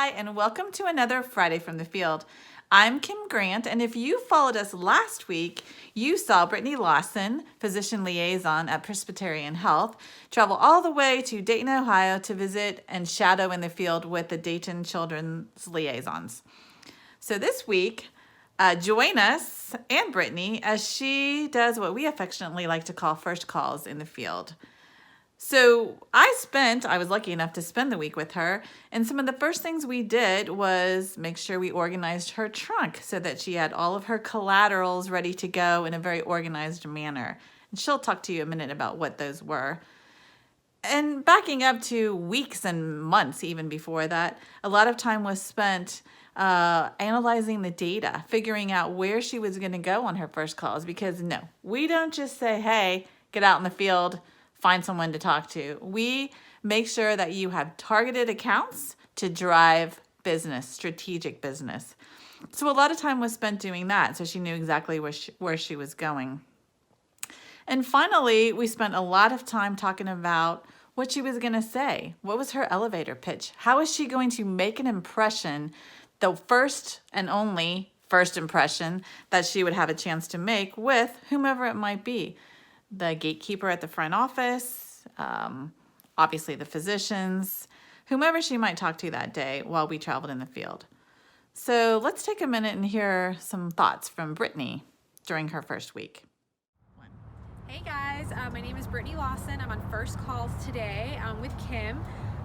Hi, and welcome to another Friday from the Field. I'm Kim Grant, and if you followed us last week, you saw Brittany Lawson, physician liaison at Presbyterian Health, travel all the way to Dayton, Ohio to visit and shadow in the field with the Dayton Children's Liaisons. So this week, join us and Brittany as she does what we affectionately like to call first calls in the field. So I was lucky enough to spend the week with her, and some of the first things we did was make sure we organized her trunk so that she had all of her collaterals ready to go in a very organized manner. And she'll talk to you a minute about what those were. And backing up to weeks and months even before that, a lot of time was spent analyzing the data, figuring out where she was going to go on her first calls, because no, we don't just say, hey, get out in the field, find someone to talk to. We make sure that you have targeted accounts to drive business, strategic business. So a lot of time was spent doing that, so she knew exactly where she was going. And finally, we spent a lot of time talking about what she was going to say. What was her elevator pitch? How is she going to make an impression, the first and only first impression that she would have a chance to make with whomever it might be? The gatekeeper at the front office, obviously the physicians, whomever she might talk to that day while we traveled in the field. So let's take a minute and hear some thoughts from Brittany during her first week. Hey guys, my name is Brittany Lawson. I'm on first calls today with Kim.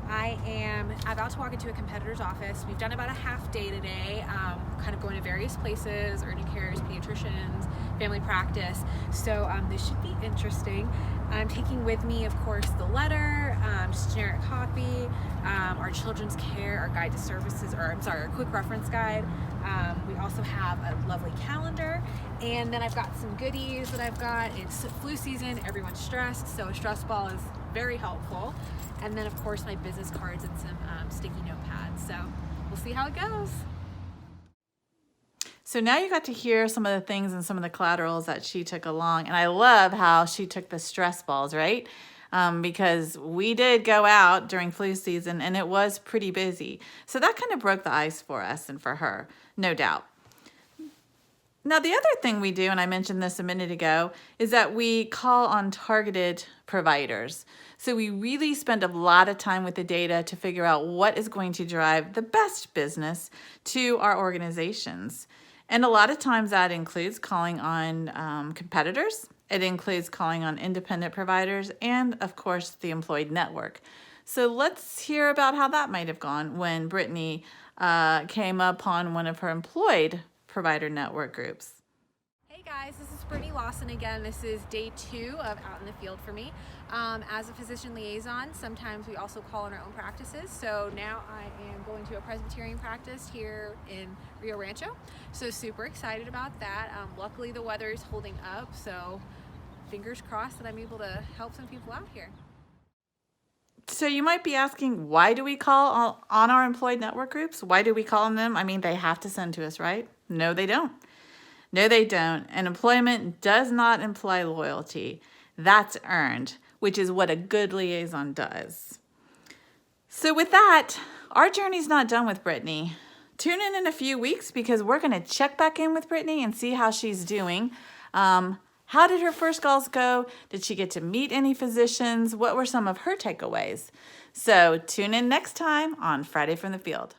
I am about to walk into a competitor's office. We've done about a half day today, kind of going to various places, urgent cares, pediatricians, family practice. So this should be interesting. I'm taking with me, of course, the letter, just generic copy, our children's care, our guide to services, our quick reference guide. We also have a lovely calendar, and then I've got some goodies that I've got. It's flu season, everyone's stressed, so a stress ball is very helpful. And then, of course, my business cards and some sticky notepads. So we'll see how it goes. So now you got to hear some of the things and some of the collaterals that she took along. And I love how she took the stress balls, right? Because we did go out during flu season and it was pretty busy. So that kind of broke the ice for us and for her, no doubt. Now, the other thing we do, and I mentioned this a minute ago, is that we call on targeted providers. So we really spend a lot of time with the data to figure out what is going to drive the best business to our organizations. And a lot of times that includes calling on competitors. It includes calling on independent providers and, of course, the employed network. So let's hear about how that might have gone when Brittany came upon one of her employed provider network groups. Hey guys, this is Brittany Lawson again. This is day 2 of Out in the Field for me. As a physician liaison, sometimes we also call in our own practices. So now I am going to a Presbyterian practice here in Rio Rancho. So super excited about that. Luckily the weather is holding up, so fingers crossed that I'm able to help some people out here. So you might be asking, why do we call on our employed network groups? Why do we call on them? I mean, they have to send to us, right? No, they don't. No, they don't. And employment does not imply loyalty. That's earned, which is what a good liaison does. So with that, our journey's not done with Brittany. Tune in a few weeks because we're going to check back in with Brittany and see how she's doing. How did her first calls go? Did she get to meet any physicians? What were some of her takeaways? So tune in next time on Friday from the Field.